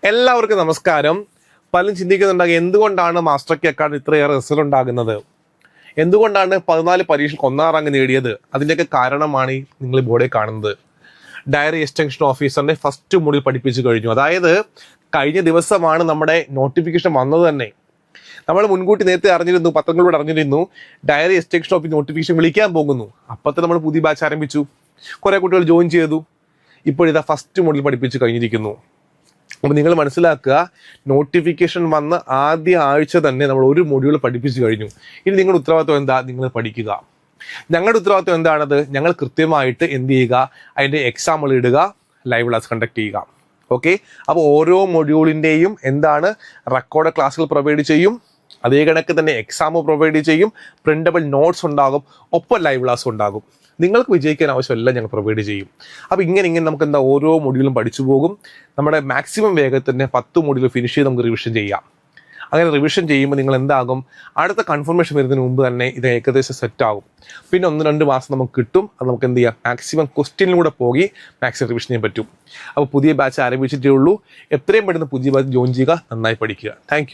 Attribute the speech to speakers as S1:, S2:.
S1: എല്ലാവർക്കും നമസ്കാരം. പലരും ചിന്തിക്കുന്നുണ്ടാകും, എന്തുകൊണ്ടാണ് മാസ്റ്റർ കീ അക്കാദമി ഇത്രയേറെ റിസൾട്ട് ഉണ്ടാകുന്നത്, എന്തുകൊണ്ടാണ് 14 പരീക്ഷയ്ക്ക് 1ാം റാങ്ക് നേടിയത്? അതിൻ്റെയൊക്കെ കാരണമാണ് നിങ്ങൾ ബോർഡിൽ കാണുന്നത്. ഡയറി എക്സ്റ്റൻഷൻ ഓഫീസറിന്റെ ഫസ്റ്റ് മോഡിൽ പഠിപ്പിച്ചു കഴിഞ്ഞു. അതായത് കഴിഞ്ഞ ദിവസമാണ് നമ്മുടെ നോട്ടിഫിക്കേഷൻ വന്നത് തന്നെ. നമ്മൾ മുൻകൂട്ടി നേരത്തെ അറിഞ്ഞിരുന്നു, പത്രങ്ങളിലൂടെ അറിഞ്ഞിരുന്നു, ഡയറി എക്സ്റ്റൻഷൻ ഓഫീസ് നോട്ടിഫിക്കേഷൻ വിളിക്കാൻ പോകുന്നു. അപ്പോഴത്തെ നമ്മൾ പുതിയ ബാച്ച് ആരംഭിച്ചു, കുറെ കുട്ടികൾ ജോയിൻ ചെയ്തു. ഇപ്പോഴിതാ ഫസ്റ്റ് മോഡിൽ പഠിപ്പിച്ച് കഴിഞ്ഞിരിക്കുന്നു. അപ്പോൾ നിങ്ങൾ മനസ്സിലാക്കുക, നോട്ടിഫിക്കേഷൻ വന്ന ആദ്യ ആഴ്ച തന്നെ നമ്മൾ ഒരു മൊഡ്യൂൾ പഠിപ്പിച്ചു കഴിഞ്ഞു. ഇനി നിങ്ങളുടെ ഉത്തരവാദിത്വം എന്താ? നിങ്ങൾ പഠിക്കുക. ഞങ്ങളുടെ ഉത്തരവാദിത്വം എന്താണത്? ഞങ്ങൾ കൃത്യമായിട്ട് എന്ത് ചെയ്യുക, അതിൻ്റെ എക്സാമുകൾ ഇടുക, ലൈവ് ക്ലാസ് കണ്ടക്ട് ചെയ്യുക. ഓക്കെ, അപ്പോൾ ഓരോ മൊഡ്യൂളിൻ്റെയും എന്താണ് റെക്കോർഡ് ക്ലാസ്സുകൾ പ്രൊവൈഡ് ചെയ്യും, അതേ കണക്ക് തന്നെ എക്സാം പ്രൊവൈഡ് ചെയ്യും, പ്രിൻ്റബിൾ നോട്ട്സ് ഉണ്ടാകും, ഒപ്പം ലൈവ് ക്ലാസ് ഉണ്ടാകും. നിങ്ങൾക്ക് വിജയിക്കാൻ ആവശ്യമെല്ലാം ഞങ്ങൾ പ്രൊവൈഡ് ചെയ്യും. അപ്പോൾ ഇങ്ങനെ നമുക്ക് എന്താ ഓരോ മൊഡ്യൂളും പഠിച്ചു പോകും. നമ്മുടെ മാക്സിമം വേഗത്തിൽ തന്നെ 10 മൊഡ്യൂൾ ഫിനിഷ് ചെയ്ത് നമുക്ക് റിവിഷൻ ചെയ്യാം. അങ്ങനെ റിവിഷൻ ചെയ്യുമ്പോൾ നിങ്ങൾ എന്താകും, അടുത്ത കൺഫർമേഷൻ വരുന്നതിന് മുമ്പ് തന്നെ ഇത് ഏകദേശം സെറ്റ് ആകും. പിന്നെ 1-2 മാസം നമുക്ക് കിട്ടും. അത് നമുക്ക് എന്ത് ചെയ്യാം, മാക്സിമം ക്വസ്റ്റ്യനിലൂടെ പോയി മാക്സിമം റിവിഷൻ ചെയ്യാൻ പറ്റും. അപ്പോൾ പുതിയ ബാച്ച് ആരംഭിച്ചിട്ടേ ഉള്ളൂ. എത്രയും പെട്ടെന്ന് പുതിയ ബാച്ച് ജോയിൻ ചെയ്യുക, നന്നായി പഠിക്കുക. താങ്ക്